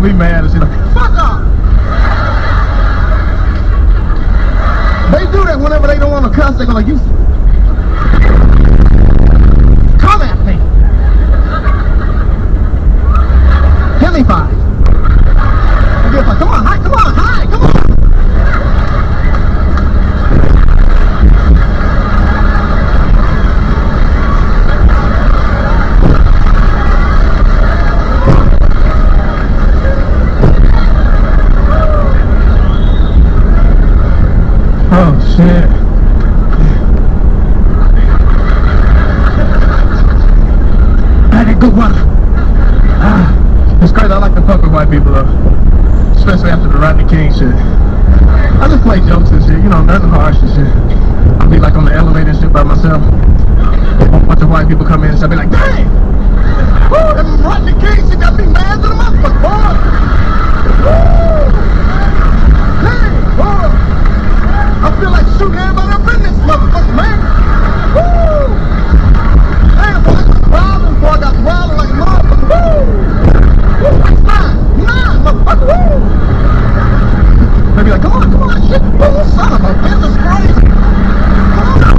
gonna be mad and shit. Like, fuck off. They do that whenever they don't want to cuss. They go like, you come at me. Give me 5. I give 5. Come on, hi, come on, hi, come on. Oh shit. I had a good one. It's crazy, I like to fuck with white people though. Especially after the Rodney King shit. I just play jokes and shit, you know, nothing harsh and shit. I'll be like on the elevator and shit by myself. A bunch of white people come in and I'll be like, dang! Woo, that Rodney King shit got me mad to the motherfucker, boy! Woo! Dang, boy! I feel like shooting everybody up in this motherfucker, man! Woo! Damn, boy, I got wilding, boy, I got wilding like a motherfucker, woo! Woo, what's 9, motherfucker, woo! They be like, come on, shit, woo, son of a bitch, it's crazy! Come on!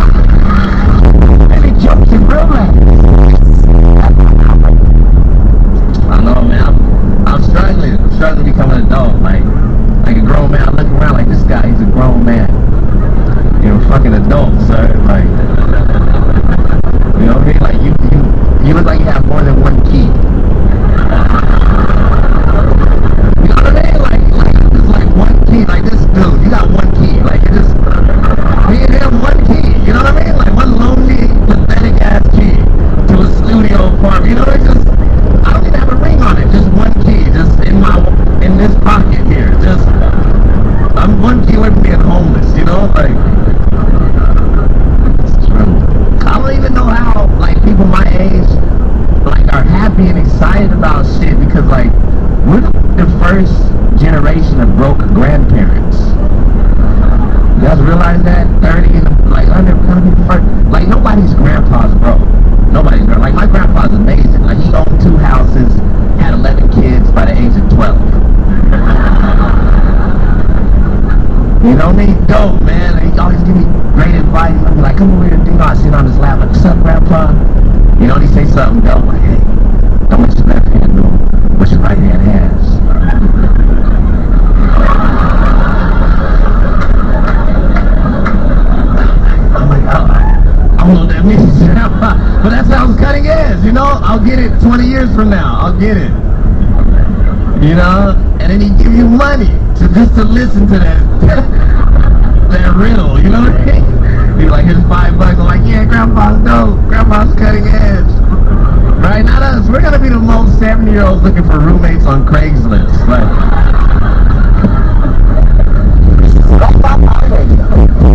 Any jokes in real life? I know, man, I'm struggling to become an adult, like a grown man. I look around like this guy, he's a grown man. You're a fucking adult, sir. Like, you know what I mean? Like, you look like you have more than one key. You know what I mean? Like it's like one key. Like this dude, you got one key. Like you just me and him, one key. You know what I mean? Like one lonely, pathetic ass key to a studio apartment. You know, it's just I don't even have a ring on it. Just one key, just in this pocket here. Just I'm one key away from being homeless. You know, like. I don't even know how, like, people my age, like, are happy and excited about shit because, like, we're the first generation of broke grandparents. You guys realize that? 30 and, like, under first, like, nobody's grandpa's broke. Nobody's broke. Like, my grandpa's amazing. Like, he owned 2 houses, had 11 kids by the age of 12. You know me? Dope, man. He always give me great advice. I'll be like, come over here, dude. I sit on his lap, like, what's up, Grandpa? You know, he say something dope, like, hey, don't let your left hand know what your right hand has. I'm like, I don't know what that means, but that sounds cutting edge, you know? I'll get it 20 years from now. I'll get it. You know? And then he give you money just to listen to that riddle, you know what I mean? He's like, here's $5. I'm like, yeah, Grandpa's dope. Grandpa's cutting edge. Right? Not us. We're gonna be the most 70-year-olds looking for roommates on Craigslist. Like,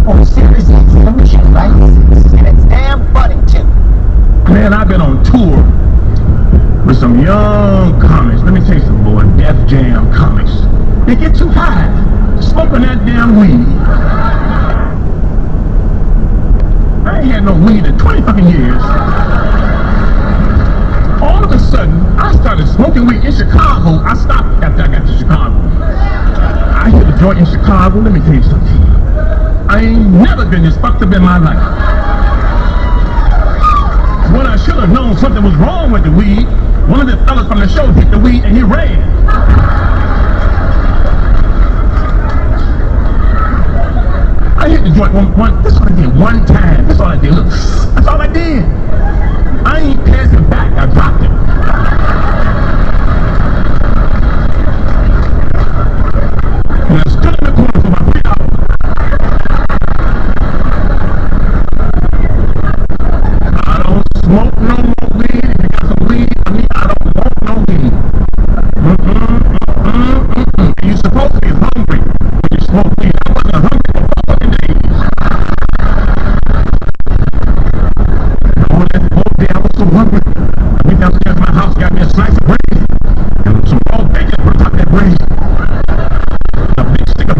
on Sirius XM, right? And it's damn funny, too. Man, I've been on tour with some young comics. Let me tell you something, boy. Def Jam comics. They get too high, smoking that damn weed. I ain't had no weed in 20 fucking years. All of a sudden, I started smoking weed in Chicago. I stopped after I got to Chicago. I hit a joint in Chicago. Let me tell you something. I ain't never been this fucked up in my life. When I should have known something was wrong with the weed, one of the fellas from the show hit the weed and he ran. I hit the joint that's all I did one time. That's all I did. Look, that's all I did. I ain't passing back. I dropped it. And I stood in the corner for about 3 hours. I don't smoke no more weed. If you got some weed, I don't want no weed. And you're supposed to be hungry when you smoke weed. I wasn't hungry. I was so hungry. I went downstairs to my house, got me a slice of bread and some raw bacon on top of that bread. A big stick of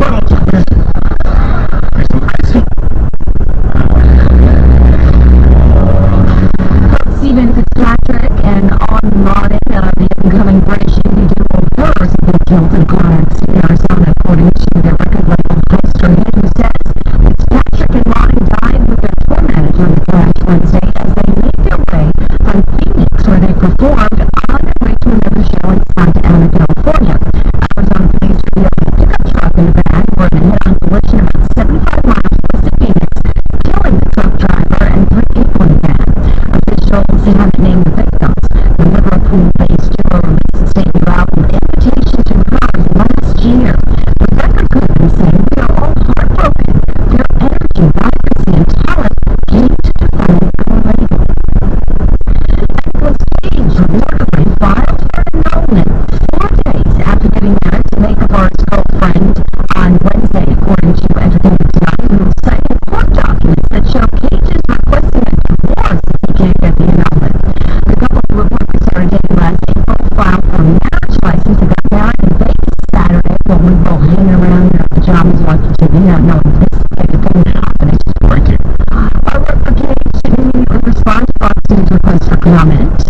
without knowing this type of thing happening. Breaking. Our replication response proxies request for comment.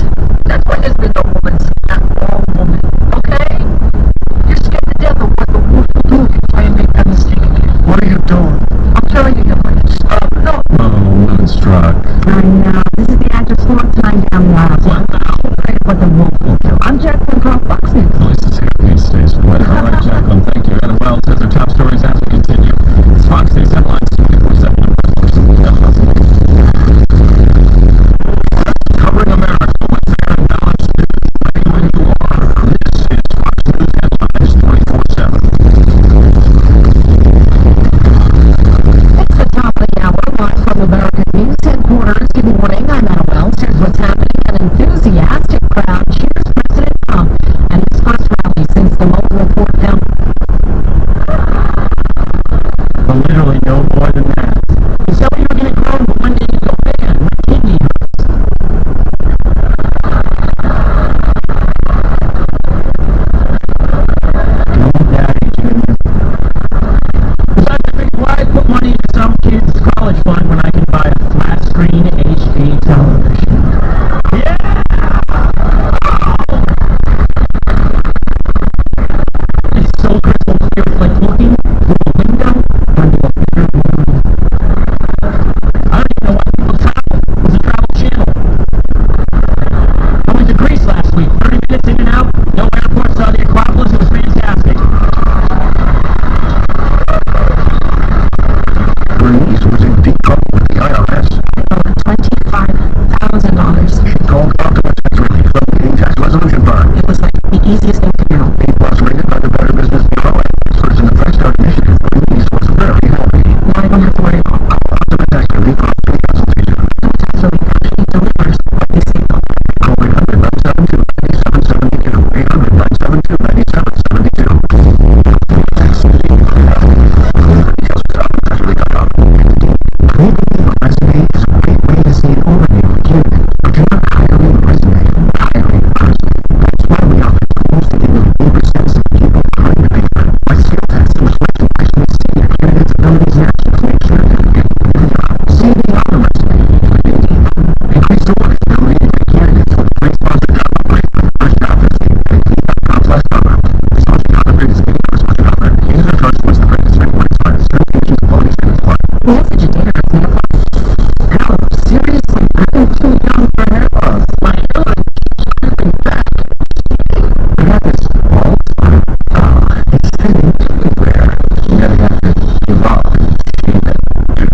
That's why there's been no woman at all woman, okay? You're scared to death of what the wolf will do if you try and make that mistake again. What are you doing? I'm telling you, you're going to stop. No. Oh, woman struck. I know. This is the actor's fourth time down wild. What now? What the wolf will do. I'm Jacqueline Carl Foxness. At least it's happy stays put. All right, Jacqueline, thank you. Anna Wells has our top stories as we continue. It's Fox News headlines 24/7. Covering America with fair and balanced news. Ready when you are. This is Fox News headlines 24/7. It's the top of the hour, live from American News headquarters. Good morning, I'm Anna Wells. Here's what's happening. An enthusiastic crowd cheers President Trump and his first rally since the Mueller report found. But literally no more than that. You said you were going to grow, but one day you go, man, my kidney hurts. No daddy, Junior. Besides, I think why put money into some kid's college fund when I can buy a flat screen HD television? Yeah! It's so crystal clear, it's like looking through a window onto a bigger world. I don't even know why people travel. It was a travel channel. I went to Greece last week, 30 minutes in and out, no airport, saw the Acropolis, it was fantastic. Bernice was in deep trouble with the IRS. Over $25,000. She called Optima Tax Relief from the Tax Resolution Fund. It was like the easiest thing to do. A plus rated by the Better Business Bureau and experts in the Fresh Start Initiative. Bernice was very happy. Now I don't have to worry about Optima Tax Relief for a free consultation. tax relief actually delivers what they say they'll do. Call 800-972-9772. 800-972-9772. Tax Relief. Details at OptimaTaxRelief.com. We believe a resume is a great way to see an overview of a candidate, but you're not hiring a resume, you're hiring a person. That's why we offer tools to give you a deeper sense of people behind the paper, like skill tests, which lets you actually see a candidate's abilities naturally to make sure they're good for the job. CV on a resume, increase the work ability to make candidates with a free sponsored job upgrade for the first job listing at Indeed.com/cover. The sponsored job upgrade is paid for a sponsored job upgrade. User choice was the greatest thing when it's fine. Certain features and bonus and apply. Message a data doesn't apply. Hell, seriously, I'm too young for hair loss. My hairline keeps creeping back. I have this bald spot. It's thinning everywhere. You gotta have to give up and shave it. Dude,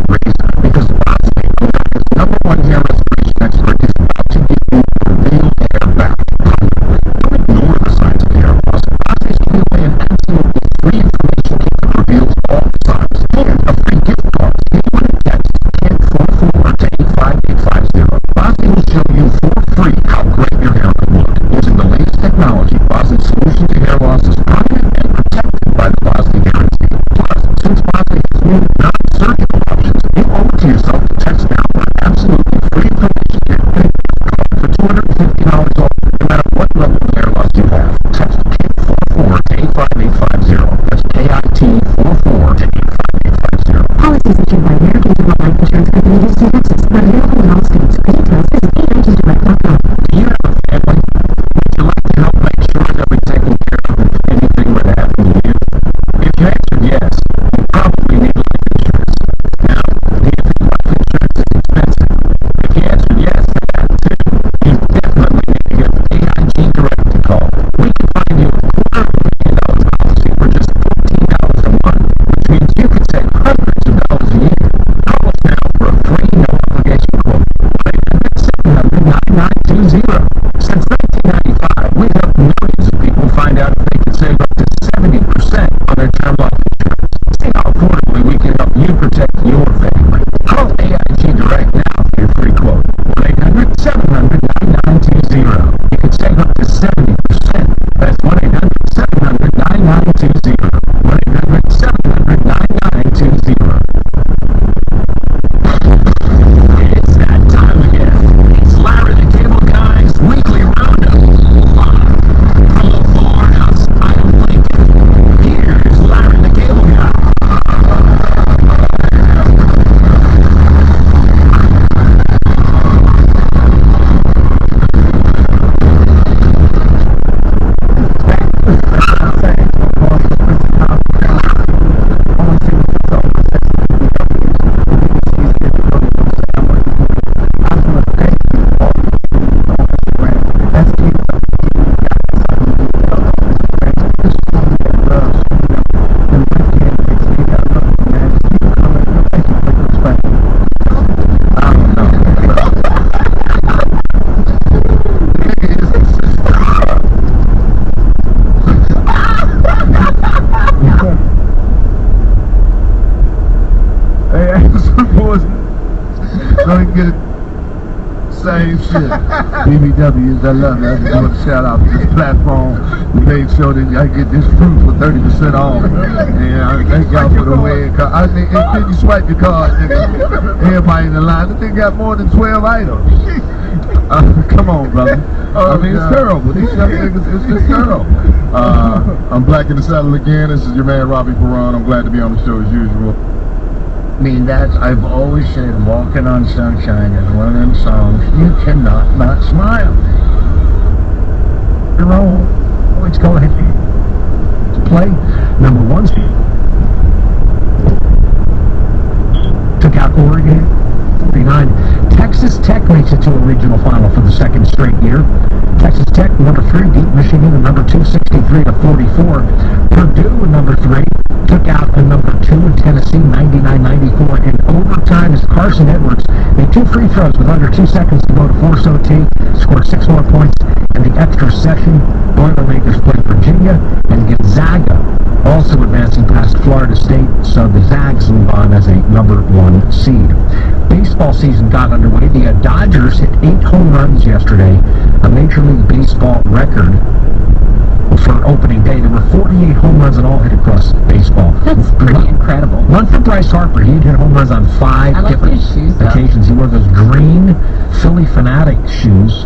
put down the razor. Because Bosley, America's #1 hair restoration expert, is about to give you your real hair back. Don't ignore the signs of hair loss. Bosley's giving away an absolutely free information kit that reveals all the signs. And a free gift card. Anyone who texts KID 44 to 85850. Bosley will show you for free how great your hair could look. Using the latest technology, Bosley's solution to hair loss is permanent and protected by the Bosley Guarantee. Plus, since Bosley has new non-surgical options, you owe it to yourself to text now for an absolutely free information kit and a gift card for $250 off, no matter what level of hair loss you have. Text KID 44 to 85850. That's KIT 44 to 85850. Policies issued by American General Life Insurance Company, DC, Texas, not available in all states. For details, visit AIGdirect.com. Do you have a family? Would you like to help make sure that we're taking care of if anything were to happen to you? If you answered yes, you probably need life insurance. Now, do you think life insurance is expensive? If you answered yes to that too, you definitely need to give AIG Direct a call. We can find you a $250,000 policy for just $14 a month, which means you could save hundreds of dollars a year. Call us now for a free no obligation quote. 800-7 some boys. So he get it. Same shit. BBWs, I love it. I just want to shout out to this platform. We made sure that I get this fruit for 30% off. And I thank y'all for the win. I think if you swipe your card, nigga, everybody in the line, I think got more than 12 items. Come on, brother. I mean, it's terrible. These young niggas, it's just terrible. I'm Black in the Saddle again. This is your man, Robbie Perron. I'm glad to be on the show as usual. I mean, I've always said Walking on Sunshine is one of them songs you cannot not smile. You're wrong. Let's go ahead to play number one. Took out Oregon 49. Texas Tech makes it to a regional final for the second straight year. Texas Tech, number 3, beat Michigan, the number 2, 63-44. Purdue, number 3, took out the number 2 in Tennessee, 99-94. In overtime, as Carson Edwards made 2 free throws with under 2 seconds to go to force OT, scored 6 more points in the extra session. Boilermakers played Virginia and Gonzaga, also advancing past Florida State, so the Zags move on as a number 1 seed. Baseball season got underway. The Dodgers hit 8 home runs yesterday, a Major League Baseball record for opening day. There were 48 home runs in all hit across baseball. That's pretty incredible. One for Bryce Harper. He had hit home runs on 5 different occasions. He wore those green Philly Fanatic shoes.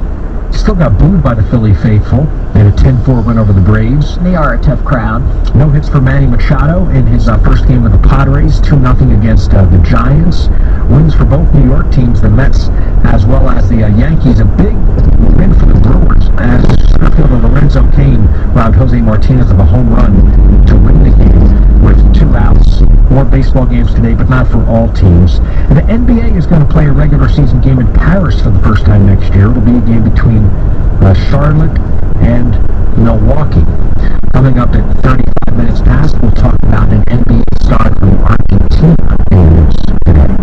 Still got booed by the Philly faithful. They had a 10-4 win over the Braves. They are a tough crowd. No hits for Manny Machado in his first game of the Padres, 2-0 against the Giants. Wins for both New York teams, the Mets as well as the Yankees. A big win for the Brewers as center fielder Lorenzo Cain robbed Jose Martinez of a home run to win the game with 2 outs. More baseball games today, but not for all teams. And the NBA is going to play a regular season game in Paris for the first time next year. It'll be a game between Charlotte and Milwaukee. Coming up at 35 minutes past, we'll talk about an NBA star from Argentina in the news today.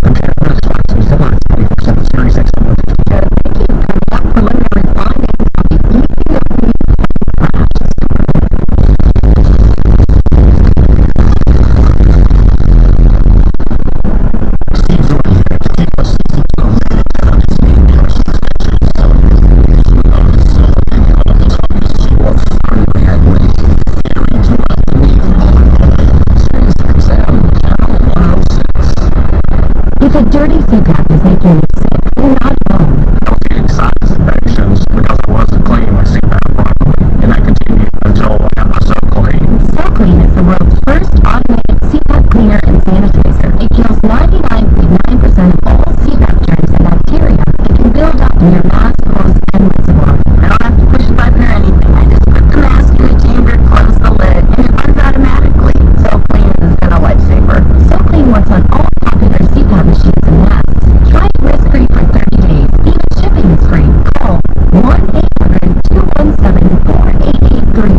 I'm Jeff Mills, Fox News Headlines, 24/7 Series X. Thank you. Coming up, preliminary findings on the Ethiopian crash. If a dirty CPAP is making you sick, you're not alone. I was getting sinus infections because I wasn't cleaning my CPAP properly, and that continued until I got myself clean. SoClean is the world's first automated CPAP cleaner and sanitizer. It kills 99.9% of all CPAP germs and bacteria that can build up in your mask, clothes, and reservoir. I don't have to push a button or anything. I just put the mask in the chamber, close the lid, and it runs automatically. SoClean has been a lifesaver. SoClean works on all popular CPAP machines and masks. Try it risk-free for 30 days. Even shipping is free. Call 1-800-217-4883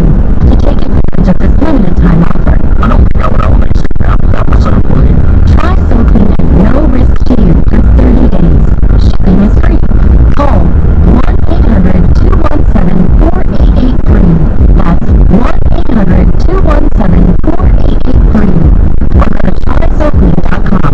to take advantage of this limited time offer. I don't think I would ever make CPAP without myself clean. Try SoClean at no risk to you for 30 days. Shipping is free. Call 1-800-217-4883. That's 1-800-217-4883. Or go to trysoclean.com.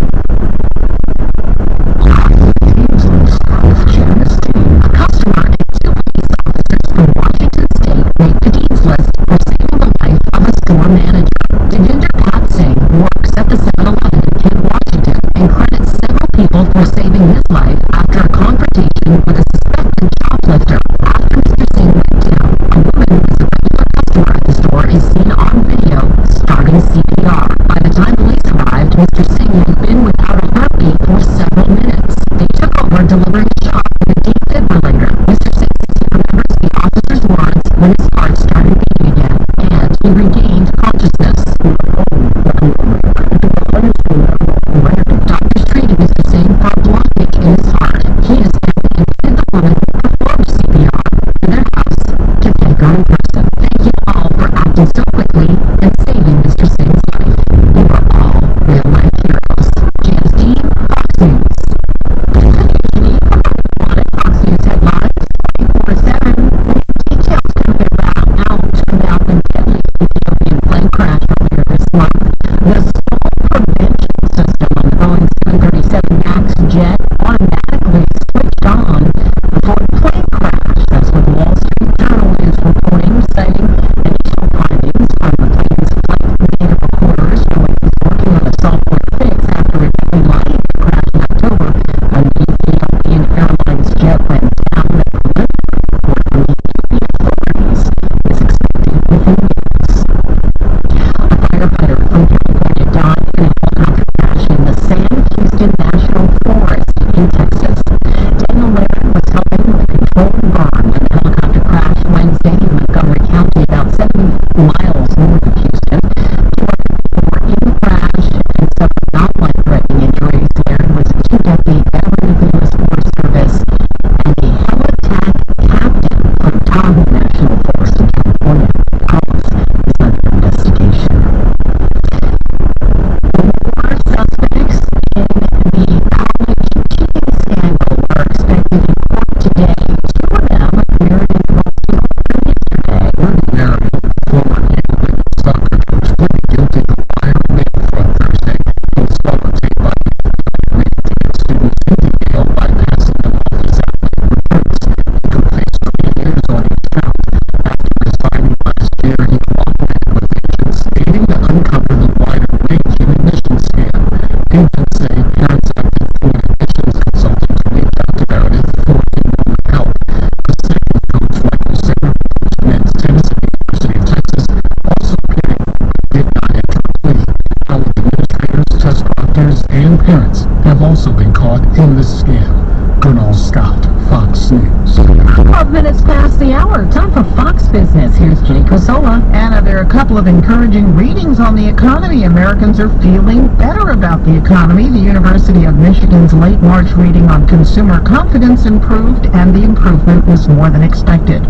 With Janice Dean, a customer and 2 police officers from Washington State make the Dean's List for saving the life of a store manager. Devinder Pat Singh works at the 7-Eleven in Kent, Washington, and credits several people for saving his life after a confrontation with a suspected shoplifter. After Mr. Singh went down, a woman who is a regular customer at the store is seen on video starting CPR. By the time police arrived, Mr. Singh had been without a heartbeat for several minutes. They took over delivering a shot with a deep defibrillator. Mr. Singh says he remembers the officer's words when his heart started beating again, and he regained consciousness. Doctors treated Mr. Singh for a blockage in his heart. He has invited the woman who performed CPR to their house to thank her in person. Thank you all for acting so quickly and saving Mr. Singh's life. You are all real life heroes. miles north of Houston. 200 people were in the crash and suffered non-life-threatening injuries. Aaron was a 2-decade veteran of the U.S. Forest Service and a helitack captain from Tahoe National Forest in California. Cause is under investigation. More suspects in the college cheating scandal are expected in court today. Two of them appeared in Baltimore yesterday. Maryville, former Cambridge soccer coach, pleaded guilty to lying fraud Thursday. He was followed by students in Yale by passing them off as athletic recruits. He could face 20 years on each count. After resigning last year, he cooperated with agents aiding to uncover the wider Cajun admission scam. Agents say parents acted through an admissions consultant to reach out to Meredith for enrollment help. Assistant coach Michael Singer, coach men's tennis at the University of Texas, also appeared but did not enter a plea. College administrators, test proctors, and parents have also been caught in this scam. Colonel Scott, Fox News. 12 minutes past the hour. Time for Fox Business. Here's Jenny Cosola. Anna, there are a couple of encouraging readings on the economy. Americans are feeling better about the economy. The University of Michigan's late March reading on consumer confidence improved, and the improvement was more than expected.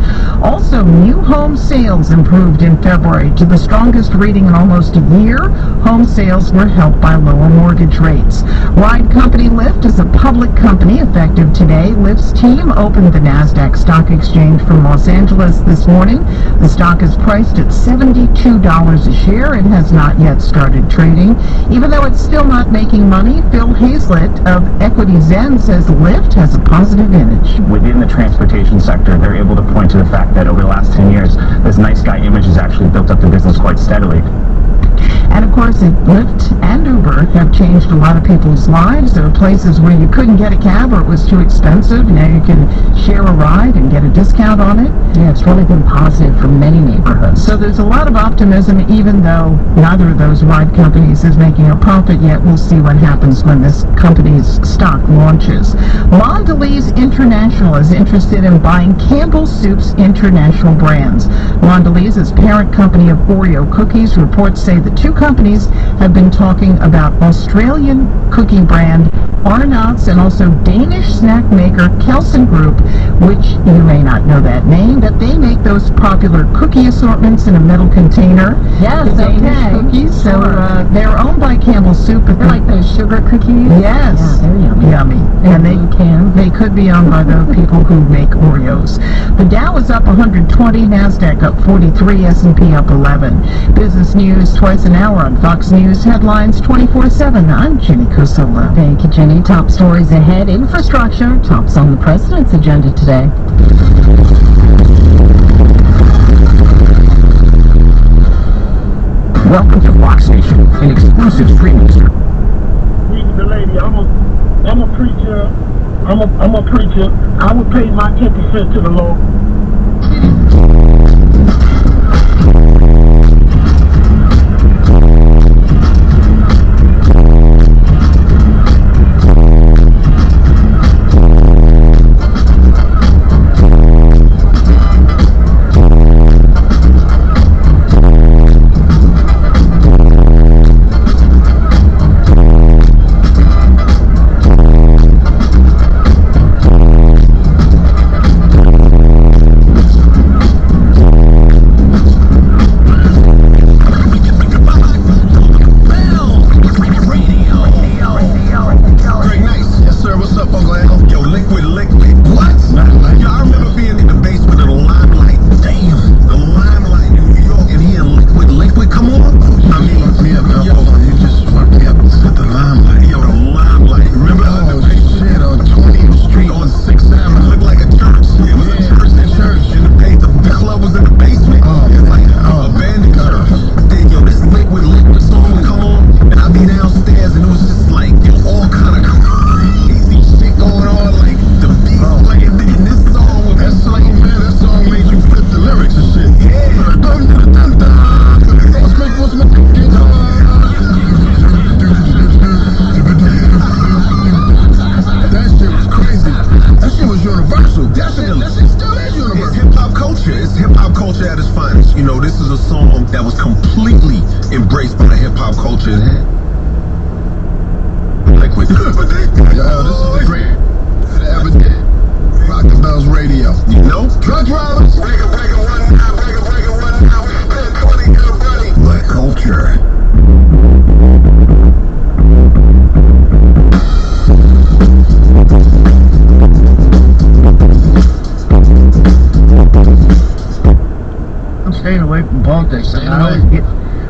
Also, new home sales improved in February to the strongest reading in almost a year. Home sales were helped by lower mortgage rates. Ride company Lyft is a public company effective today. Lyft's team opened the NASDAQ stock exchange from Los Angeles this morning. The stock is priced at $72 a share. It has not yet started trading. Even though it's still not making money, Phil Hazlett of Equity Zen says Lyft has a positive image. Within the transportation sector, they're able to point to the fact that over the last 10 years, this nice guy image has actually built up the business quite steadily. And of course, Lyft and Uber have changed a lot of people's lives. There are places where you couldn't get a cab or it was too expensive. Now you can share a ride and get a discount on it. Yeah, it's really been positive for many neighborhoods. So there's a lot of optimism, even though neither of those ride companies is making a profit yet. We'll see what happens when this company's stock launches. Mondelez International is interested in buying Campbell Soup's international brands. Mondelez is parent company of Oreo cookies. Reports say the two companies have been talking about Australian cookie brand Arnott's and also Danish snack maker Kelsen Group, which you may not know that name, but they make those popular cookie assortments in a metal container. Yes, the Danish okay. cookies. So Sure. they're owned by Campbell Soup. But They're like those sugar cookies. yes, Yeah, they're yummy. yummy. And they could be owned by the people who make Oreos. The Dow is up 120, NASDAQ up 43, S&P up 11. Business news twice an hour on Fox News Headlines 24/7. I'm Jenny Cosola. Thank you, Jenny. Top stories ahead. Infrastructure tops on the president's agenda today. Welcome to Fox Nation, an exclusive streaming service. Reading the lady, I'm a preacher. I'm a preacher. I would pay my 10% to the Lord. Truck drivers, breaker, one now, breaker, one now. We spend 20 good buddy. The culture. I'm staying away from politics.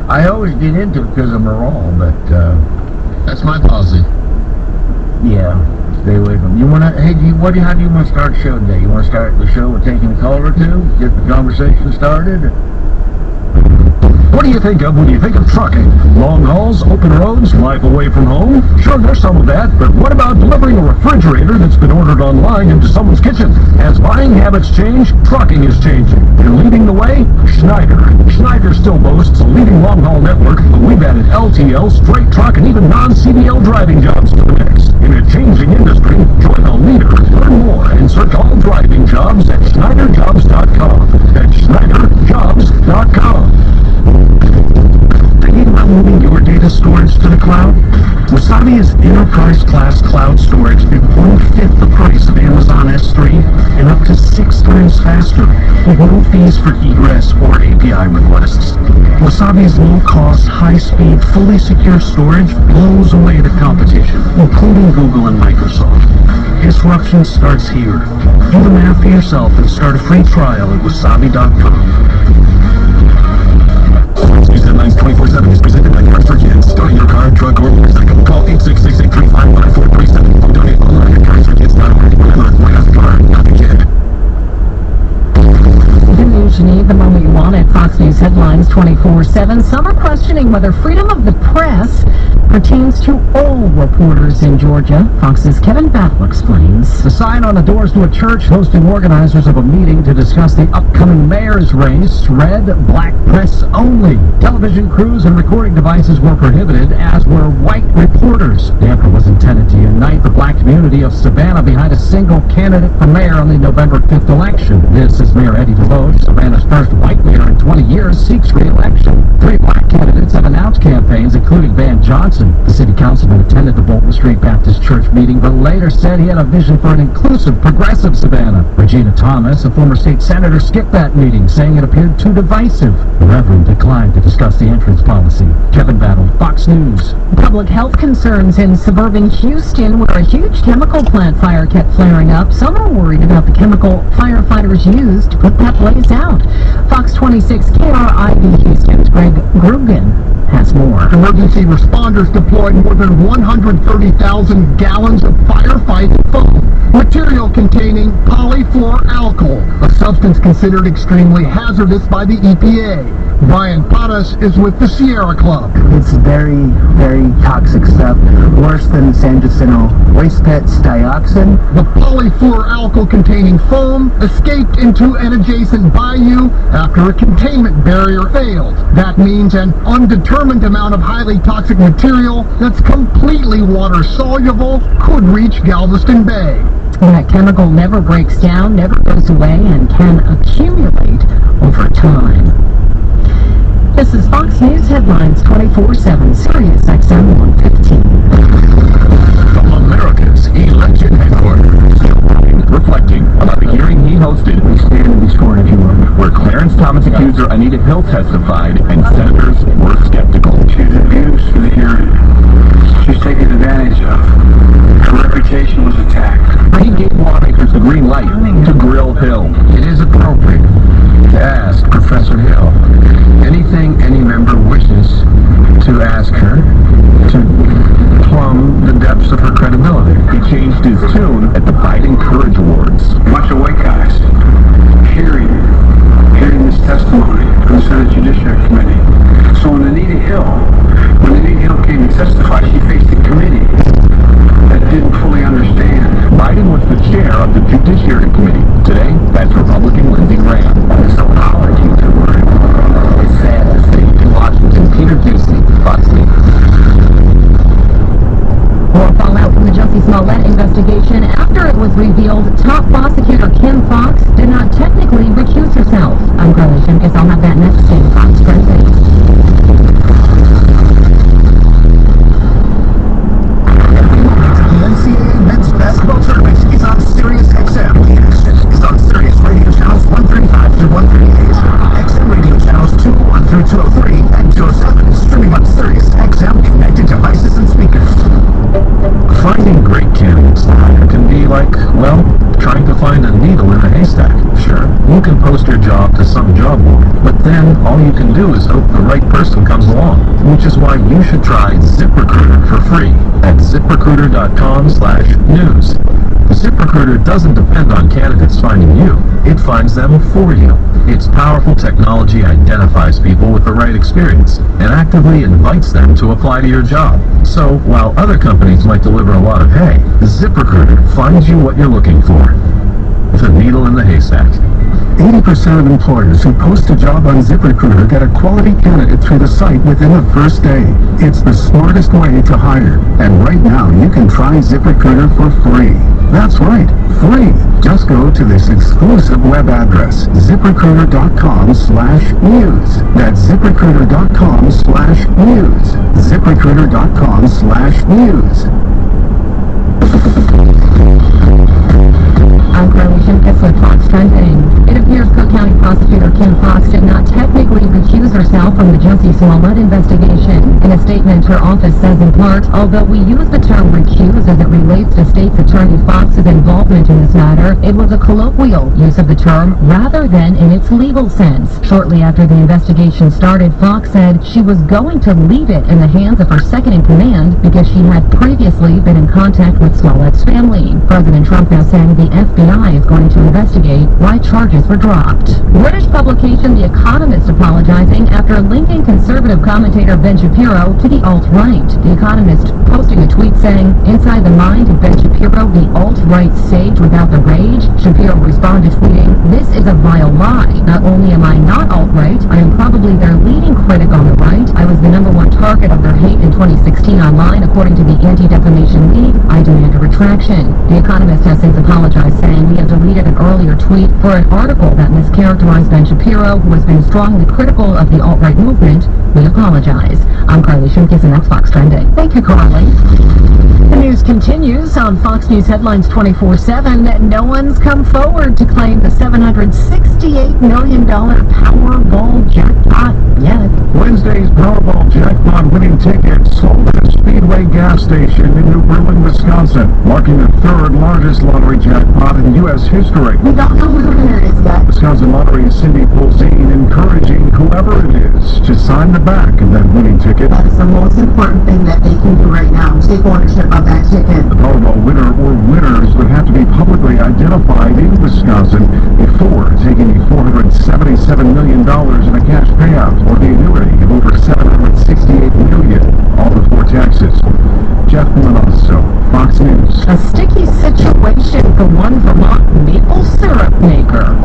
I always get into it because I'm wrong, but That's my policy. yeah, stay away from. You wanna? Hey, how do you want to start the show today? You want to start the show with taking a caller or two, get the conversation started? What do you think of when you think of trucking? Long hauls, open roads, life away from home? Sure, there's some of that, but what about delivering a refrigerator that's been ordered online into someone's kitchen? As buying habits change, trucking is changing. And leading the way? Schneider. Schneider still boasts a leading long-haul network, but we've added LTL, straight truck, and even non-CDL driving jobs to the mix. In a changing industry, join the leader. Learn more and search all driving jobs at SchneiderJobs.com. That's SchneiderJobs.com. Thinking about moving your data storage to the cloud? Wasabi is enterprise-class cloud storage at 1/5 the price of Amazon S3 and up to 6 times faster, with no fees for egress or API requests. Wasabi's low-cost, high-speed, fully secure storage blows away the competition, including Google and Microsoft. Disruption starts here. Do the math for yourself and start a free trial at wasabi.com. News Headlines 24/7 is presented by Cars for Kids. Starting your car, truck, or motorcycle. Call 866-835-5437 or donate online at carsforkids.org. Remember, why not the car, not the kid. The news you need the moment you want it. Fox News Headlines 24/7. Some are questioning whether freedom of the press pertains to all reporters in Georgia. Fox's Kevin Battle explains. The sign on the doors to a church hosting organizers of a meeting to discuss the upcoming mayor's race read, "Black press only." Television crews and recording devices were prohibited, as were white reporters. The effort was intended to unite the black community of Savannah behind a single candidate for mayor on the November 5th election. This is Mayor Eddie DeLoach, Savannah's first white mayor in 20 years, seeks re-election. 3 black candidates have announced campaigns, including Van Johnson. The city councilman attended the Bolton Street Baptist Church meeting, but later said he had a vision for an inclusive, progressive Savannah. Regina Thomas, a former state senator, skipped that meeting, saying it appeared too divisive. The Reverend declined to discuss the entrance policy. Kevin Battle, Fox News. Public health concerns in suburban Houston, where a huge chemical plant fire kept flaring up. Some are worried about the chemical firefighters used to put that blaze out. Fox 26 KRIV Houston's Greg Grugan has more. Emergency responders deployed more than 130,000 gallons of firefighting foam, material containing polyfluoroalkyl, a substance considered extremely hazardous by the EPA. Brian Pottas is with the Sierra Club. It's very, very toxic stuff, worse than San Jacinto waste pits dioxin. The polyfluoroalkyl containing foam escaped into an adjacent bayou after a containment barrier failed. That means an undetermined amount of highly toxic material that's completely water soluble could reach Galveston Bay. That chemical never breaks down, never goes away, and can accumulate over time. This is Fox News Headlines 24/7, Sirius XM 115. From America's election headquarters, reflecting about the hearing he hosted, We stand and be scorned if you will. where Clarence Thomas accuser Anita Hill testified and senators were skeptical. She's abused for the hearing. She's taken advantage of. Her reputation was attacked. He gave lawmakers the green light to grill Hill. It is appropriate to ask Professor Hill anything any member wishes to ask her to plumb the depths of her credibility. He changed his tune at the Biden Courage Awards. Much awake-eyed. Hearing this testimony from the Senate Judiciary Committee. So when Anita Hill came to testify, she faced a committee that didn't fully understand. Biden was the chair of the Judiciary Committee. Today, that's Republican Lindsey Graham. His apology to her is sad to see. In Washington, Peter Ducey, Fox News. More fallout from the Jussie Smollett investigation after it was revealed top prosecutor Kim Foxx did not technically recuse herself. I'm Carly Shimkus. I'll have that next in Fox Friendly. The NCAA men's basketball tournament is on Sirius XM. This is on Sirius Radio Channel job to some job board. But then all you can do is hope the right person comes along, which is why you should try ZipRecruiter for free at ZipRecruiter.com/news. ZipRecruiter doesn't depend on candidates finding you. It finds them for you. Its powerful technology identifies people with the right experience and actively invites them to apply to your job. So, while other companies might deliver a lot of hay, ZipRecruiter finds you what you're looking for. The needle in the haystack. 80% of employers who post a job on ZipRecruiter get a quality candidate through the site within the first day. It's the smartest way to hire. And right now, you can try ZipRecruiter for free. That's right, free. Just go to this exclusive web address, ZipRecruiter.com/news. That's ZipRecruiter.com/news. ZipRecruiter.com/news. I'm Carly Shimkus with Fox Trending. It appears Cook County Prosecutor Kim Fox did not technically recuse herself from the Jussie Smollett investigation. In a statement, her office says in part, although we use the term recuse as it relates to State's Attorney Fox's involvement in this matter, it was a colloquial use of the term rather than in its legal sense. Shortly after the investigation started, Fox said she was going to leave it in the hands of her second-in-command because she had previously been in contact with Smollett's family. President Trump now saying the FBI is going to investigate why charges were dropped. British publication The Economist apologizing after linking conservative commentator Ben Shapiro to the alt-right. The Economist posting a tweet saying, inside the mind of Ben Shapiro, the alt-right sage without the rage. Shapiro responded tweeting, this is a vile lie. Not only am I not alt-right, I am probably their leading critic on the right. I was the #1 target of their hate in 2016 online, according to the Anti-Defamation League. I demand a retraction. The Economist has since apologized, saying we have deleted an earlier tweet for an article that mischaracterized Ben Shapiro, who has been strongly critical of the alt-right movement. We apologize. I'm Carly Shimkus, and that's Fox Trending. Thank you, Carly. The news continues on Fox News Headlines 24/7. No one's come forward to claim the $768 million Powerball jackpot yet. Wednesday's Powerball jackpot winning ticket sold at a Speedway gas station in New Berlin, Wisconsin, marking the third largest lottery jackpot in U.S. history. We don't know who the winner is yet. Wisconsin Lottery's Cindy Polzine encouraging whoever it is to sign the back of that winning ticket. That is the most important thing that they can do right now, take ownership of that ticket. The Powerball winner or winners would have to be publicly identified in Wisconsin before taking the $477 million in a cash payout, or the annuity of over $768 million, all before taxes. Jeff Manosso, Fox News. A sticky situation for one Vermont maple syrup maker.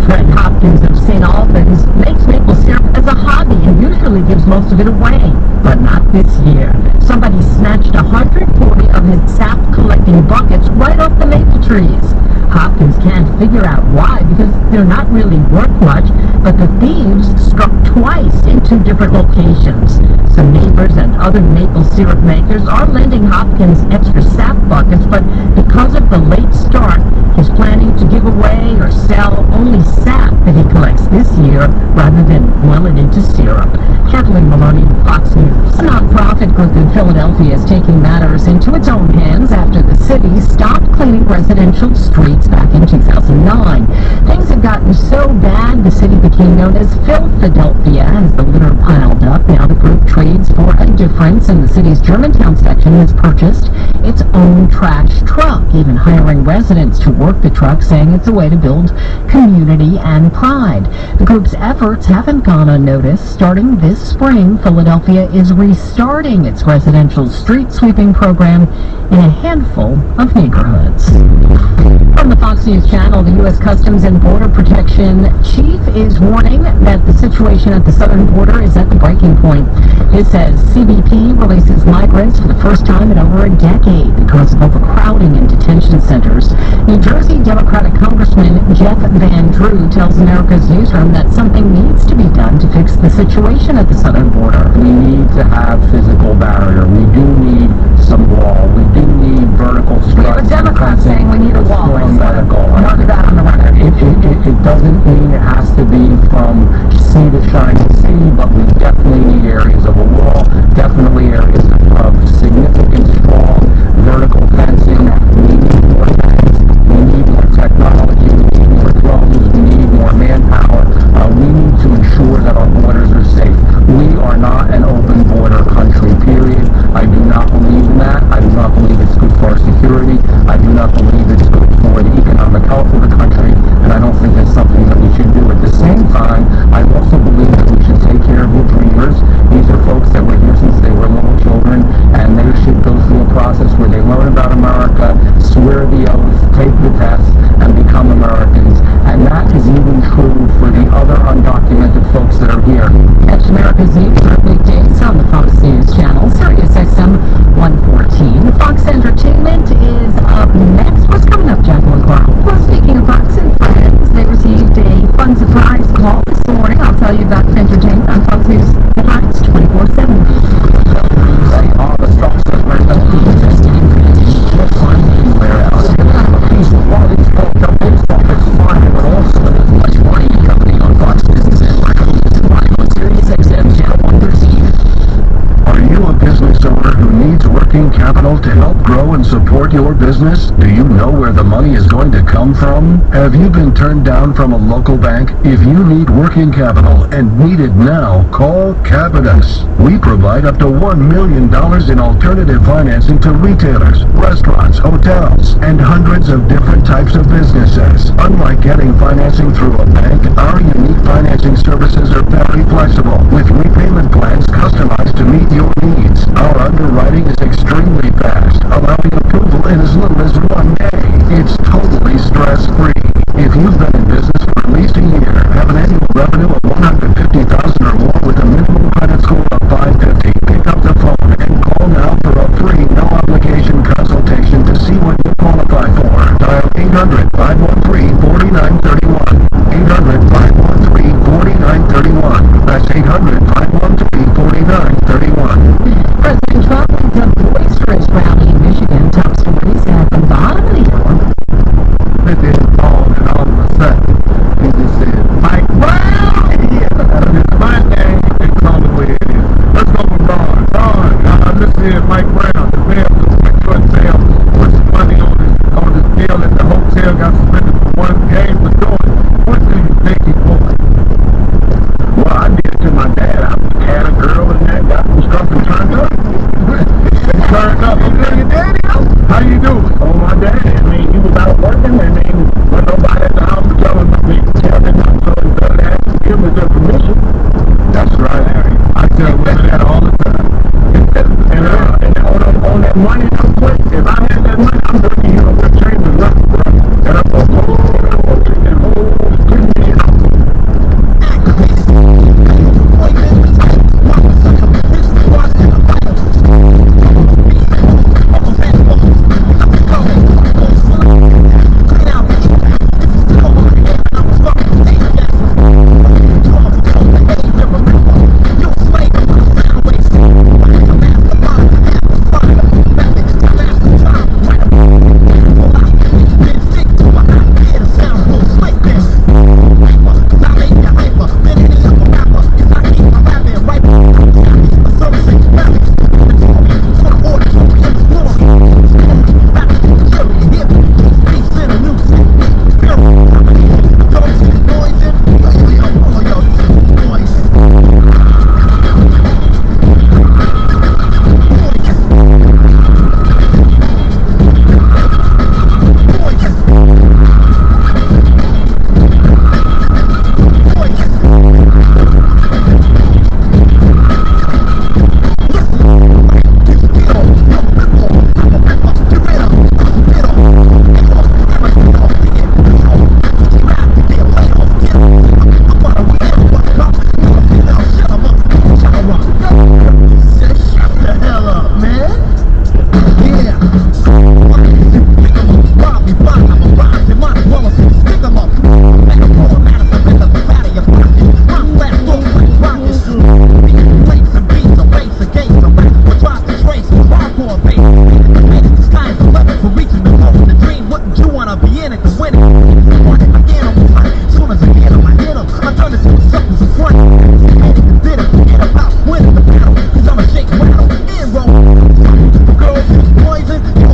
Fred Hopkins of St. Albans makes maple syrup as a hobby and usually gives most of it away. But not this year. Somebody snatched 140 of his sap-collecting buckets right off the maple trees. Hopkins can't figure out why, because they're not really worth much, but the thieves struck twice in 2 different locations. Some neighbors and other maple syrup makers are lending Hopkins extra sap buckets, but because of the late start, he's planning to give away or sell only sap that he collects this year rather than boil it into syrup. Kathleen Maloney, Fox News. A nonprofit group in Philadelphia is taking matters into its own hands after the city stopped cleaning residential streets back in 2009. Things had gotten so bad, the city became known as Philadelphia as the litter piled up. Now the group trades for a difference, and the city's Germantown section has purchased its own trash truck, even hiring residents to work the truck, saying it's a way to build community and pride. The group's efforts haven't gone unnoticed. Starting this spring, Philadelphia is restarting its residential street sweeping program in a handful of neighborhoods. From the Fox News Channel, the U.S. Customs and Border Protection chief is warning that the situation at the southern border is at the breaking point. It says CBP releases migrants for the first time in over a decade because of overcrowding in detention centers. New Jersey Democratic Congressman Jeff Van Drew tells America's Newsroom that something needs to be done to fix the situation at the southern border. We need to have physical barrier. We do need some wall. We do need vertical structure. We have a Democrat saying we need a wall. Medical. Mark that on the record. It doesn't mean it has to be from sea to shining sea, but we definitely need areas of a wall, definitely areas of significant, strong vertical fencing. We need more tanks, we need more technology, we need more drones, we need more manpower. should go through a process where they learn about America, swear the oath, take the test, and become Americans. And that is even true for the other undocumented folks that are here. Catch America's News for weekdays on the Fox News Channel, Sirius XM 114. Fox Entertainment is up next. What's coming up, Jacqueline Clark? Well, speaking of Fox and Friends, they received a fun surprise call this morning. I'll tell you about entertainment on Fox News Headlines 24/7. Say all the stocks that were interested in creating can't find anywhere else. You're kind of a piece of all these folks up baseball that's fine, but also there's much money coming on Fox Business and Live on Sirius XM Channel 113. Are you a business owner who needs working capital to help grow and support your business? Do you know where the money is going to come from? Have you been turned down from a local bank? If you need working capital and need it now, call Capitus. We provide up to $1 million in alternative financing to retailers, restaurants, hotels, and hundreds of different types of businesses. Unlike getting financing through a bank, our unique financing services are very flexible, with repayment plans customized to meet your needs. Our underwriting is extremely fast, allowing approval in as little as 1 day. It's totally stress-free. If you've been in business for at least a year, have an annual revenue of $150,000 or more with a minimum credit score of 550, pick up the phone and call now for a free, no-obligation consultation to see what you qualify for. Dial 800-513-4931. 800-513-4931. That's 800-513-4931. President Trump leads a boisterous rally in Michigan. Top stories at the bottom of the hour. This is Paul, and all of a sudden, he just said, Mike Brown! Yeah, it's my name, and call it where it is. Let's go with Ron. This is Mike Brown. The mayor looks like your sale. Put some money on this deal at the hotel, got suspended for one game for doing. What do you think he bought? Well, I did it to my dad. I had a girl and that got some stuff and turned up. Turned up. Okay, your daddy? How you doing? Oh, my daddy. I mean, he was out working. I mean, when nobody at the house was telling me to tell them not to give me their permission. That's right, Harry. I tell women that all the time. And on that money, I'm quick. If I had that money, I'm bringing you up the train to nothing, bro. And I'm going to go and hold me out. Poison.